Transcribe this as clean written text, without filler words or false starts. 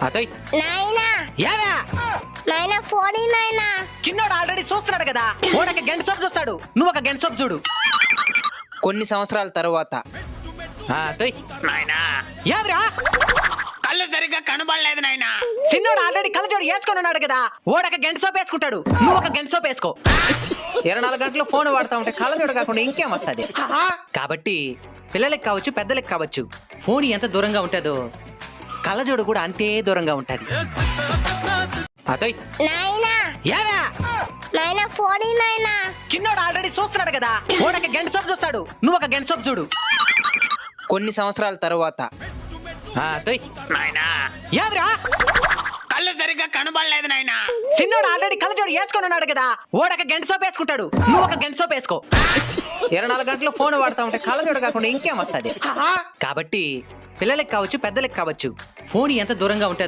అతయ్ నాయనా ఏవా నాయనా ఫోన్ నాయనా. చిన్నోడు ఆల్రెడీ చూస్తున్నాడు కదా, ఓడొక గంట సోపు చూస్తాడు, నువ్వు ఒక గంట సోపు చూడు. కొన్ని సంవత్సరాల తరువాత అతయ్ నాయనా ఏవరా కళ్ళు సరిగ్గా కనబడలేదు నాయనా. చిన్నోడు ఆల్రెడీ కళ్ళజోడు వేసుకొని ఉన్నాడు కదా, ఓడొక గంట సోపు వేసుకుంటాడు, నువ్వు ఒక గంట సోపు వేసుకో. 24 గంటలు ఫోన్ వాడుతా ఉంటే కళ్ళజోడు కాకుండా ఇంకేం వస్తుంది. కాబట్టి పిల్లలకి కావచ్చు పెద్దలకి కావచ్చు, ఫోన్ ఎంత దూరంగా ఉంటుందో కళ్ళజోడు కూడా అంతే దూరంగా ఉంటది. అతయ్ నాయనా ఏవా నాయనా ఫోన్ నాయనా. చిన్నోడు ఆల్రెడీ చూస్తున్నాడు కదా, ఓడొక గంట సోపు చూస్తాడు, నువ్వు ఒక గంట సోపు చూడు. కొన్ని సంవత్సరాల తరువాత అతయ్ నాయనా ఏవరా కళ్ళు సరిగ్గా కనబడలేదు నాయనా. చిన్నోడు ఆల్రెడీ కళ్ళజోడు వేసుకొని ఉన్నాడు కదా, ఓడొక గంట సోపు వేసుకుంటాడు, నువ్వు ఒక గంట సోపు వేసుకో. 24 గంటలు ఫోన్ వాడుతా ఉంటే కళ్ళజోడు కాకుండా ఇంకేం వస్తుంది. కాబట్టి పిల్లలకి కావచ్చు పెద్దలకి కావచ్చు, ఫోన్ ఎంత దూరంగా ఉంటుంది